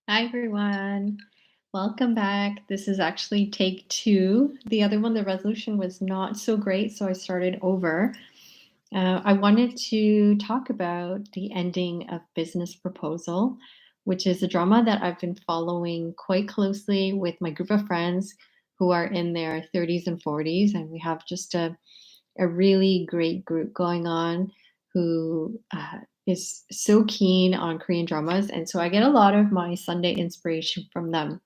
Hi, everyone. Welcome back. This is actually take two. The other one, the resolution was not so great, so I started over. I wanted to talk about the ending of Business Proposal, which is a drama that I've been following quite closely with my group of friends who are in their 30s and 40s. And we have just a really great group going on who is so keen on Korean dramas. And so I get a lot of my Sunday inspiration from them.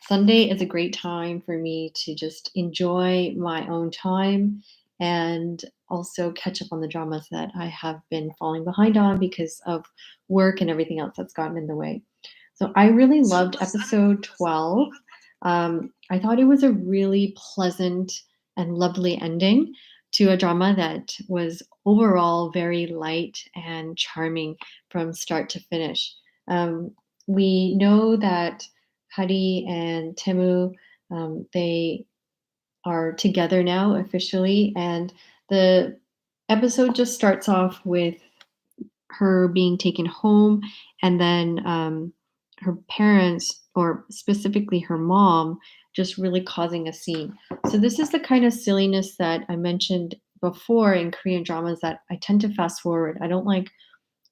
Sunday is a great time for me to just enjoy my own time and also catch up on the dramas that I have been falling behind on because of work and everything else that's gotten in the way. So I really loved episode 12. I thought it was a really pleasant and lovely ending to a drama that was overall very light and charming from start to finish. Um, we know that Hari and Temu, they are together now officially, and the episode just starts off with her being taken home, and then her parents, or specifically her mom, just really causing a scene. So this is the kind of silliness that I mentioned before in Korean dramas that I tend to fast forward. I don't like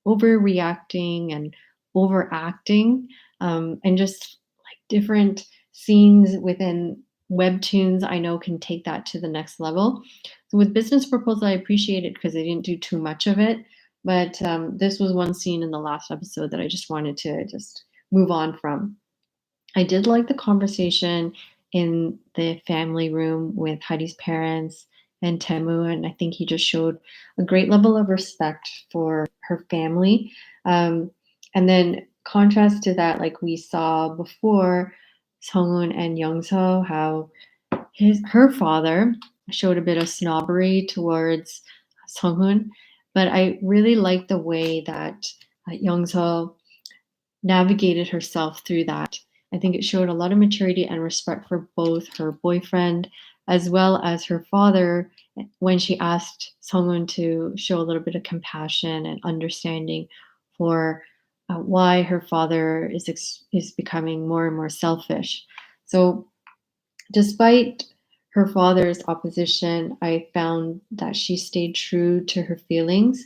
overreacting and overacting, and just like different scenes within webtoons I know can take that to the next level. So with Business Proposal, I appreciate it because they didn't do too much of it, but this was one scene in the last episode that I just wanted to just move on from. I did like the conversation in the family room with Heidi's parents and Temu, and I think he just showed a great level of respect for her family. Um, and then contrast to that, like we saw before, Sunghoon and Youngso, how her father showed a bit of snobbery towards Sunghoon, but I really like the way that Youngso navigated herself through that. I think it showed a lot of maturity and respect for both her boyfriend as well as her father when she asked Sunghoon to show a little bit of compassion and understanding for why her father is becoming more and more selfish. So despite her father's opposition, I found that she stayed true to her feelings.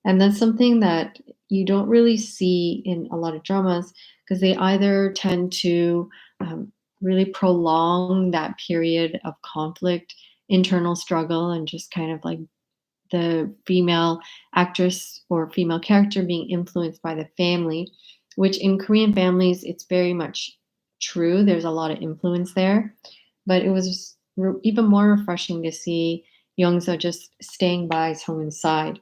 And that's something that you don't really see in a lot of dramas because they either tend to um, really prolong that period of conflict, internal struggle, and just kind of like the female actress or female character being influenced by the family, which in Korean families, it's very much true. There's a lot of influence there. But it was even more refreshing to see Youngsa just staying by Sunghoon's side.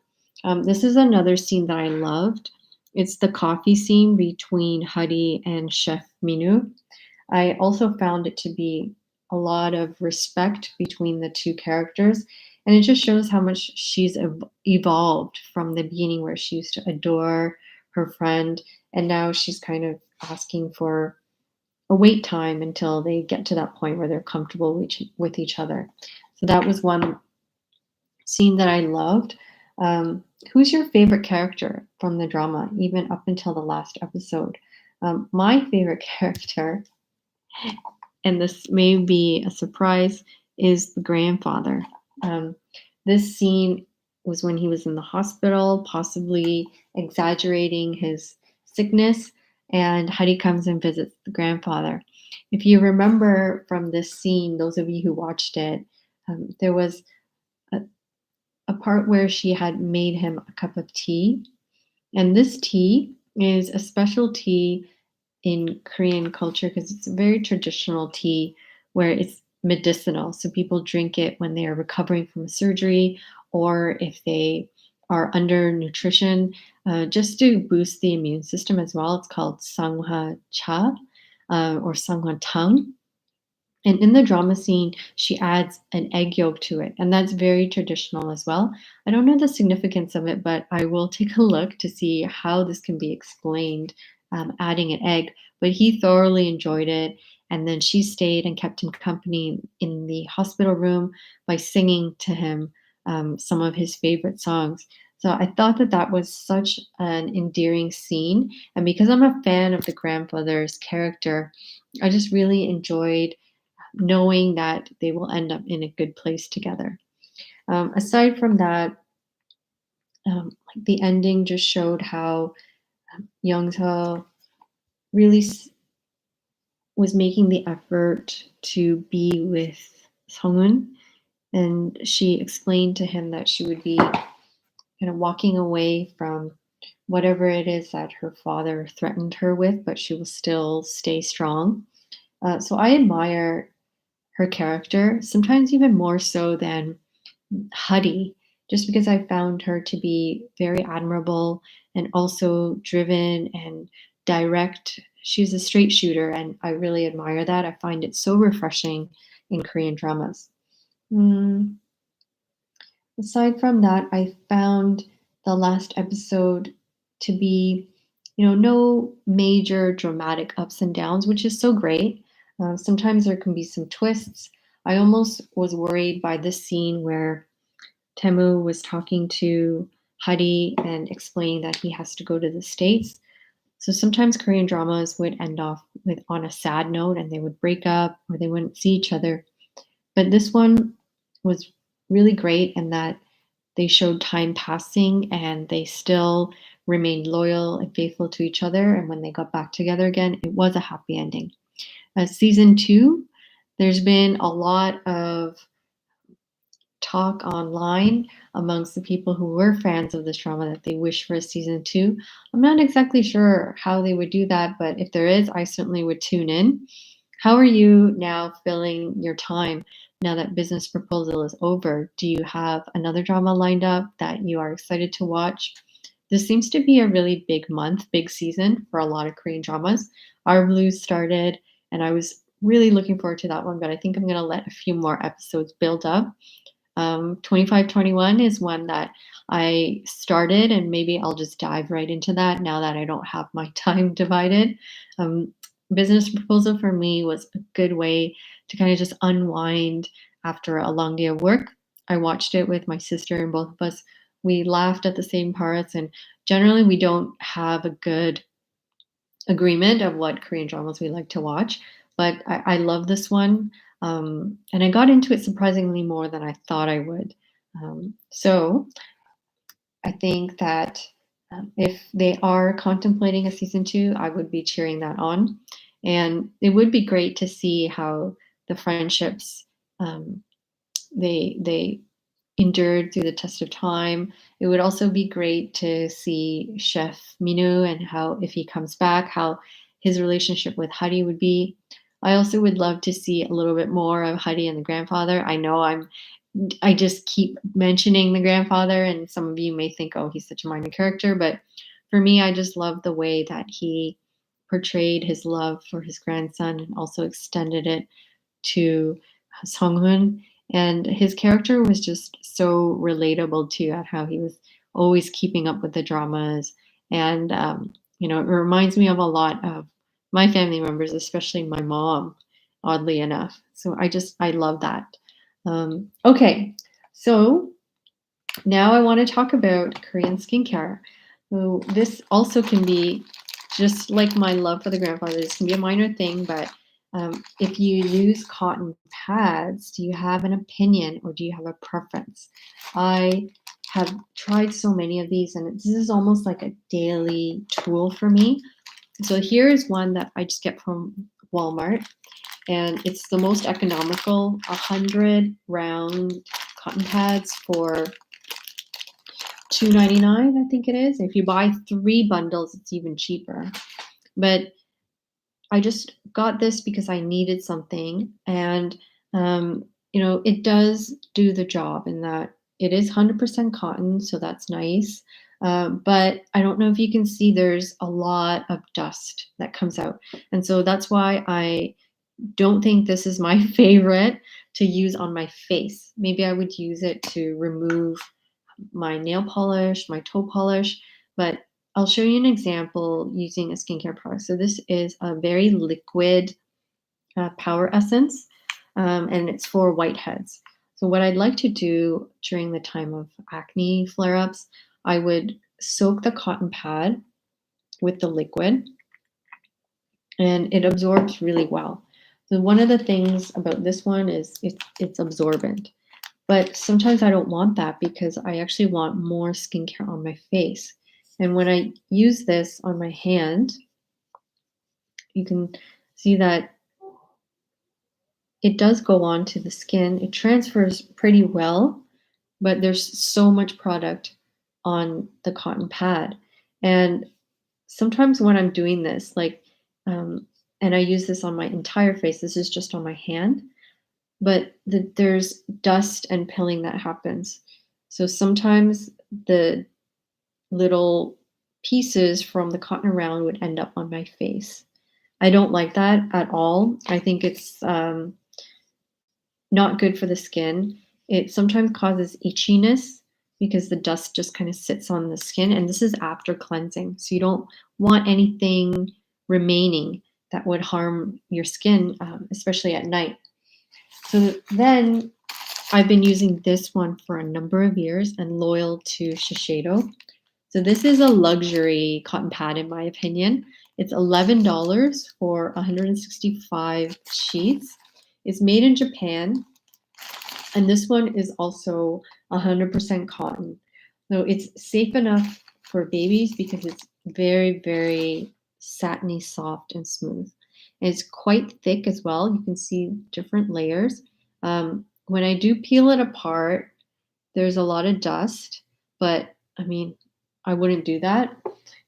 This is another scene that I loved. It's the coffee scene between Hadi and Chef Minu. I also found it to be a lot of respect between the two characters. And it just shows how much she's evolved from the beginning, where she used to adore her friend. And now she's kind of asking for a wait time until they get to that point where they're comfortable with each other. So that was one scene that I loved. Who's your favorite character from the drama, even up until the last episode? My favorite character, and this may be a surprise, is the grandfather. Um, this scene was when he was in the hospital, possibly exaggerating his sickness, and Heidi comes and visits the grandfather. If you remember from this scene, those of you who watched it, there was a, a part where she had made him a cup of tea. And this tea is a special tea in Korean culture because it's a very traditional tea where it's medicinal. So people drink it when they are recovering from a surgery or if they are under nutrition, just to boost the immune system as well. It's called sanghwa cha or sanghwa tang. And in the drama scene, she adds an egg yolk to it, and that's very traditional as well. I don't know the significance of it, but I will take a look to see how this can be explained, adding an egg. But he thoroughly enjoyed it, and then she stayed and kept him company in the hospital room by singing to him some of his favorite songs. So I thought that that was such an endearing scene. And because I'm a fan of the grandfather's character, I just really enjoyed knowing that they will end up in a good place together. Aside from that, like the ending just showed how Young really was making the effort to be with Sunghoon, and she explained to him that she would be kind of walking away from whatever it is that her father threatened her with, but she will still stay strong. So I admire her character, sometimes even more so than Huddy, just because I found her to be very admirable and also driven and direct. She's a straight shooter, and I really admire that. I find it so refreshing in Korean dramas. Mm, Aside from that, I found the last episode to be, no major dramatic ups and downs, which is so great. Sometimes there can be some twists. I almost was worried by this scene where Temu was talking to Hadi and explaining that he has to go to the States. So sometimes Korean dramas would end off with on a sad note and they would break up or they wouldn't see each other. But this one was really great in that they showed time passing and they still remained loyal and faithful to each other. And when they got back together again, it was a happy ending. Season two, there's been a lot of talk online amongst the people who were fans of this drama that they wish for a season two. I'm not exactly sure how they would do that, but if there is, I certainly would tune in. How are you now filling your time now that Business Proposal is over? Do you have another drama lined up that you are excited to watch? This seems to be a really big month, big season for a lot of Korean dramas. Our Blues started, and I was really looking forward to that one, but I think I'm going to let a few more episodes build up. 2521 is one that I started, and maybe I'll just dive right into that now that I don't have my time divided. Um, Business Proposal for me was a good way to kind of just unwind after a long day of work. I watched it with my sister, and both of us, we laughed at the same parts. And generally, we don't have a good agreement of what Korean dramas we like to watch. But I love this one. And I got into it surprisingly more than I thought I would. So I think that if they are contemplating a season two, I would be cheering that on. And it would be great to see how the friendships um, they endured through the test of time. It would also be great to see Chef Minu and how, if he comes back, how his relationship with Hadi would be. I also would love to see a little bit more of Hadi and the grandfather. I just keep mentioning the grandfather, and some of you may think, oh, he's such a minor character. But for me, I just love the way that he portrayed his love for his grandson and also extended it to Songhoon. And his character was just so relatable too, at how he was always keeping up with the dramas. And, it reminds me of a lot of my family members, especially my mom, oddly enough. So I love that. Okay, so now I want to talk about Korean skincare. So this also can be just like my love for the grandfather. This can be a minor thing, but if you use cotton pads, do you have an opinion or do you have a preference? I have tried so many of these, and this is almost like a daily tool for me. So here is one that I just get from Walmart, and it's the most economical, 100 round cotton pads for $2.99, I think it is. If you buy 3 bundles, it's even cheaper. But I just got this because I needed something, and it does do the job in that it is 100% cotton, so that's nice. But I don't know if you can see, there's a lot of dust that comes out, and so that's why I don't think this is my favorite to use on my face. Maybe I would use it to remove my nail polish, my toe polish, but I'll show you an example using a skincare product. So this is a very liquid power essence, and it's for whiteheads. So what I'd like to do during the time of acne flare-ups, I would soak the cotton pad with the liquid, and it absorbs really well. So one of the things about this one is it's absorbent. But sometimes I don't want that because I actually want more skincare on my face. And when I use this on my hand, you can see that it does go on to the skin. It transfers pretty well, but there's so much product on the cotton pad. And sometimes when I'm doing this, um, and I use this on my entire face, this is just on my hand, but there's dust and pilling that happens. So sometimes the little pieces from the cotton around would end up on my face. I don't like that at all. I think it's not good for the skin. It sometimes causes itchiness because the dust just kind of sits on the skin, and this is after cleansing. So you don't want anything remaining that would harm your skin, especially at night. So then I've been using this one for a number of years and loyal to Shiseido. So this is a luxury cotton pad, in my opinion. It's $11 for 165 sheets. It's made in Japan, and this one is also 100% cotton. So it's safe enough for babies because it's very, very satiny, soft, and smooth. And it's quite thick as well. You can see different layers. When I do peel it apart, there's a lot of dust, but I mean, I wouldn't do that.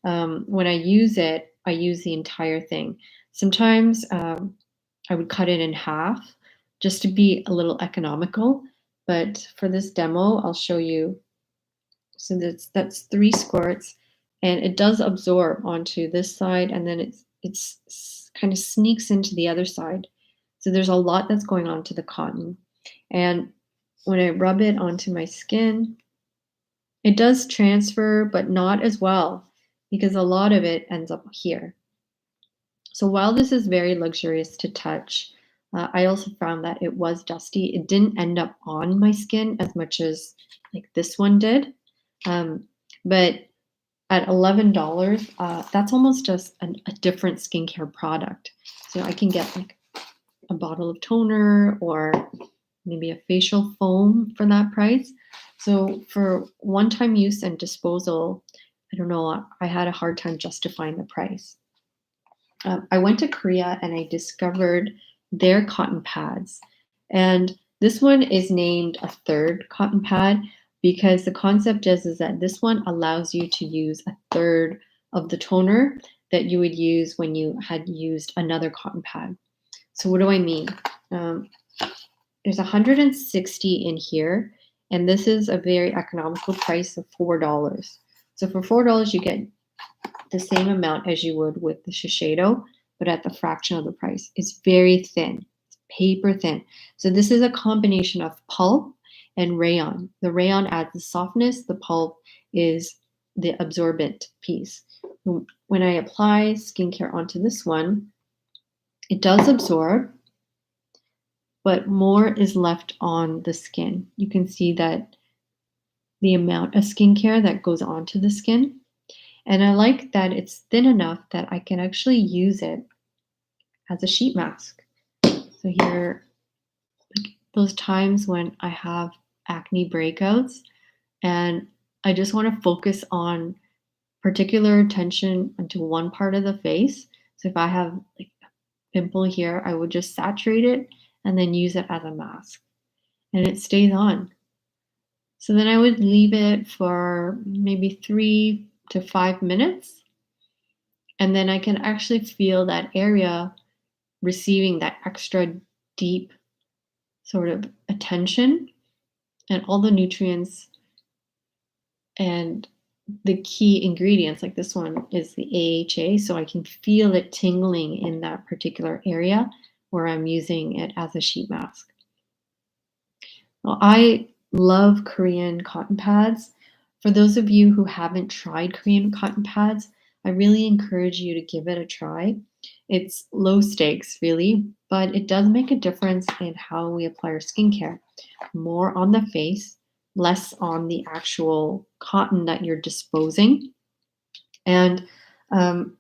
When I use it, I use the entire thing. Sometimes I would cut it in half just to be a little economical. But for this demo, I'll show you. So that's 3 squirts, and it does absorb onto this side, and then it's kind of sneaks into the other side. So there's a lot that's going on to the cotton. And when I rub it onto my skin, it does transfer, but not as well because a lot of it ends up here. So while this is very luxurious to touch, I also found that it was dusty. It didn't end up on my skin as much as like this one did. But at $11, that's almost just a different skincare product. So I can get like a bottle of toner or maybe a facial foam for that price. So for one-time use and disposal, I don't know, I had a hard time justifying the price. I went to Korea and I discovered their cotton pads. And this one is named a third cotton pad because the concept is that this one allows you to use a third of the toner that you would use when you had used another cotton pad. So what do I mean? There's 160 in here, and this is a very economical price of $4. So for $4, you get the same amount as you would with the Shiseido, but at the fraction of the price. It's very thin, it's paper thin. So this is a combination of pulp and rayon. The rayon adds the softness, the pulp is the absorbent piece. When I apply skincare onto this one, it does absorb, but more is left on the skin. You can see that the amount of skincare that goes onto the skin. And I like that it's thin enough that I can actually use it as a sheet mask. So here, like those times when I have acne breakouts and I just want to focus on particular attention onto one part of the face. So if I have like a pimple here, I would just saturate it and then use it as a mask. And it stays on. So then I would leave it for maybe 3 to 5 minutes. And then I can actually feel that area receiving that extra deep sort of attention and all the nutrients and the key ingredients, like this one is the AHA, so I can feel it tingling in that particular area where I'm using it as a sheet mask. Well, I love Korean cotton pads. For those of you who haven't tried Korean cotton pads, I really encourage you to give it a try. It's low stakes, really, but it does make a difference in how we apply our skincare. More on the face, less on the actual cotton that you're disposing. And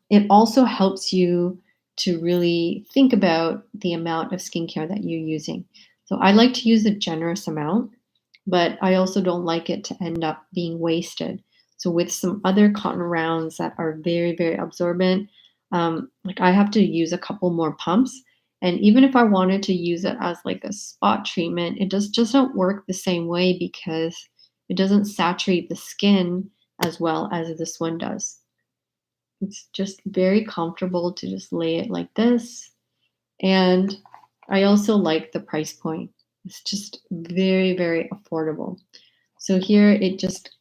it also helps you to really think about the amount of skincare that you're using. So I like to use a generous amount, but I also don't like it to end up being wasted. So with some other cotton rounds that are very, very absorbent, like I have to use a couple more pumps. And even if I wanted to use it as like a spot treatment, it just don't work the same way because it doesn't saturate the skin as well as this one does. It's just very comfortable to just lay it like this. And I also like the price point. It's just very, very affordable. So here it just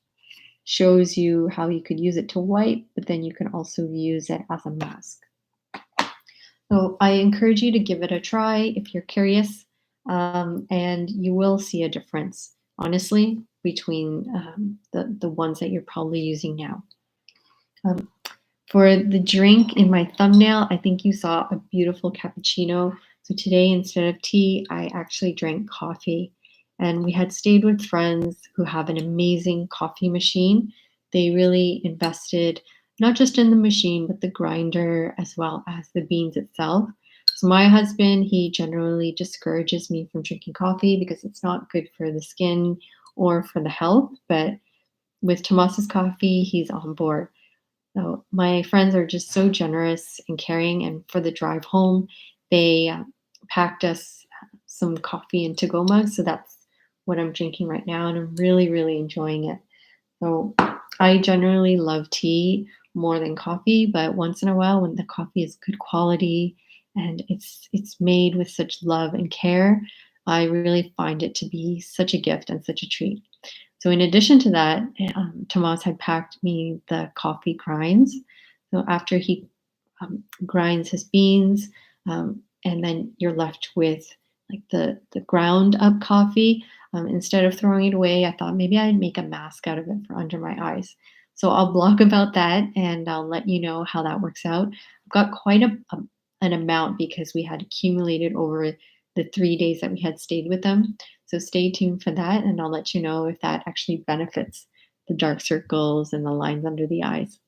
shows you how you could use it to wipe, but then you can also use it as a mask. So I encourage you to give it a try if you're curious, and you will see a difference, honestly, between the ones that you're probably using now. Um, For the drink in my thumbnail, I think you saw a beautiful cappuccino. So today, instead of tea, I actually drank coffee. And we had stayed with friends who have an amazing coffee machine. They really invested not just in the machine, but the grinder as well as the beans itself. So my husband, he generally discourages me from drinking coffee because it's not good for the skin or for the health. But with Tomas's coffee, he's on board. So my friends are just so generous and caring. And for the drive home, they packed us some coffee in to-go mugs. So that's what I'm drinking right now, and I'm really, really enjoying it. So I generally love tea more than coffee, but once in a while, when the coffee is good quality and it's made with such love and care, I really find it to be such a gift and such a treat. So in addition to that, Tomas had packed me the coffee grinds. So after he grinds his beans, and then you're left with like the ground up coffee. Instead of throwing it away, I thought maybe I'd make a mask out of it for under my eyes. So I'll blog about that and I'll let you know how that works out. I've got quite an amount because we had accumulated over the 3 days that we had stayed with them. So stay tuned for that, and I'll let you know if that actually benefits the dark circles and the lines under the eyes.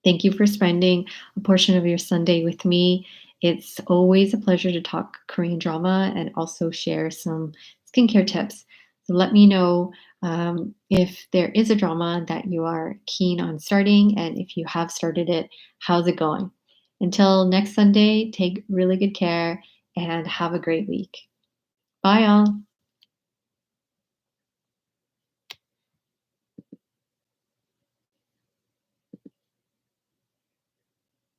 Thank you for spending a portion of your Sunday with me. It's always a pleasure to talk Korean drama and also share some skincare tips. So let me know if there is a drama that you are keen on starting, and if you have started it, how's it going? Until next Sunday, take really good care and have a great week. Bye, all.